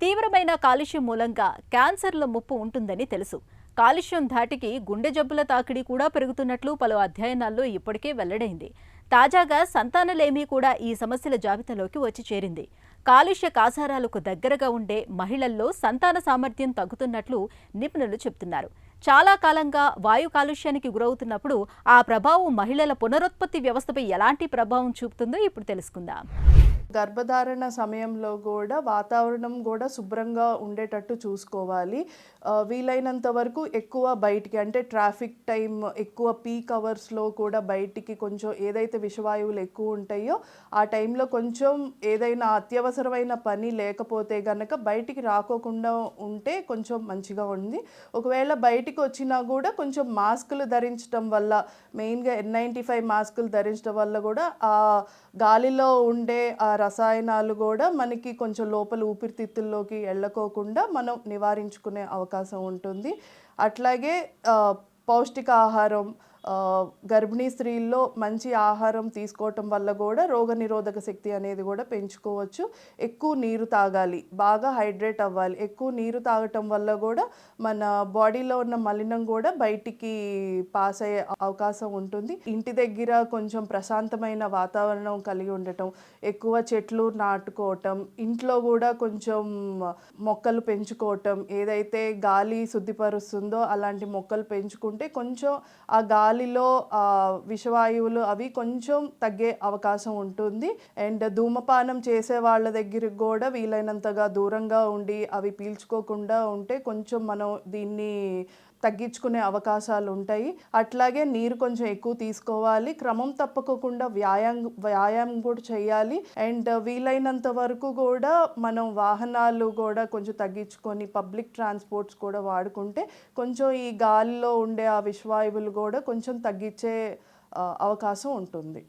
తీవ్రమైన కాలుష్యం మూలంగా క్యాన్సర్ల ముప్పు ఉంటుందని తెలుసు. కాలుష్యం ధాటికి గుండె జబ్బుల తాకిడి కూడా పెరుగుతున్నట్లు పలు అధ్యయనాల్లో ఇప్పటికే వెల్లడైంది. తాజాగా సంతానలేమి కూడా ఈ సమస్యల జాబితాలోకి వచ్చి చేరింది. కాలుష్య కాసారాలకు దగ్గరగా ఉండే మహిళల్లో సంతాన సామర్థ్యం తగ్గుతున్నట్లు నిపుణులు చెబుతున్నారు. చాలా కాలంగా వాయు కాలుష్యానికి గురవుతున్నప్పుడు ఆ ప్రభావం మహిళల పునరుత్పత్తి వ్యవస్థపై ఎలాంటి ప్రభావం చూపుతుందో ఇప్పుడు తెలుసుకుందాం. గర్భధారణ సమయంలో కూడా వాతావరణం కూడా శుభ్రంగా ఉండేటట్టు చూసుకోవాలి. వీలైనంత వరకు ఎక్కువ బయటికి అంటే ట్రాఫిక్ టైం ఎక్కువ పీక్ అవర్స్లో కూడా బయటికి కొంచెం ఏదైతే విషవాయువులు ఎక్కువ ఉంటాయో ఆ టైంలో కొంచెం ఏదైనా అత్యవసరమైన పని లేకపోతే గనక బయటికి రాకోకుండా ఉంటే కొంచెం మంచిగా ఉంది. ఒకవేళ బయటికి వచ్చినా కూడా కొంచెం మాస్కులు ధరించడం వల్ల, మెయిన్గా N95 మాస్కులు ధరించడం వల్ల కూడా ఆ గాలిలో ఉండే ఆ రసాయనాలు కూడా మనకి కొంచెం లోపల ఊపిరితిత్తుల్లోకి వెళ్ళకోకుండా మనం నివారించుకునే అవకాశం ఉంటుంది. అట్లాగే పౌష్టికాహారం, గర్భిణీ స్త్రీల్లో మంచి ఆహారం తీసుకోవటం వల్ల కూడా రోగనిరోధక శక్తి అనేది కూడా పెంచుకోవచ్చు. ఎక్కువ నీరు తాగాలి, బాగా హైడ్రేట్ అవ్వాలి. ఎక్కువ నీరు తాగటం వల్ల కూడా మన బాడీలో ఉన్న మలినం కూడా బయటికి పాస్ అయ్యే అవకాశం ఉంటుంది. ఇంటి దగ్గర కొంచెం ప్రశాంతమైన వాతావరణం కలిగి ఉండటం, ఎక్కువ చెట్లు నాటుకోవటం, ఇంట్లో కూడా కొంచెం మొక్కలు పెంచుకోవటం, ఏదైతే గాలి శుద్ధిపరుస్తుందో అలాంటి మొక్కలు పెంచుకుంటే కొంచెం ఆ గాలిలో విషవాయువులు అవి కొంచెం తగ్గే అవకాశం ఉంటుంది. అండ్ ధూమపానం చేసే వాళ్ళ దగ్గరికి కూడా వీలైనంతగా దూరంగా ఉండి అవి పీల్చుకోకుండా ఉంటే కొంచెం మనం దీన్ని తగ్గించుకునే అవకాశాలు ఉంటాయి. అట్లాగే నీరు కొంచెం ఎక్కువ తీసుకోవాలి. క్రమం తప్పకుండా వ్యాయామం కూడా చేయాలి. అండ్ వీలైనంత వరకు కూడా మనం వాహనాలు కూడా కొంచెం తగ్గించుకొని పబ్లిక్ ట్రాన్స్పోర్ట్స్ కూడా వాడుకుంటే కొంచెం ఈ గాలిలో ఉండే ఆ విషవాయువులు కూడా కొంచెం తగ్గించే అవకాశం ఉంటుంది.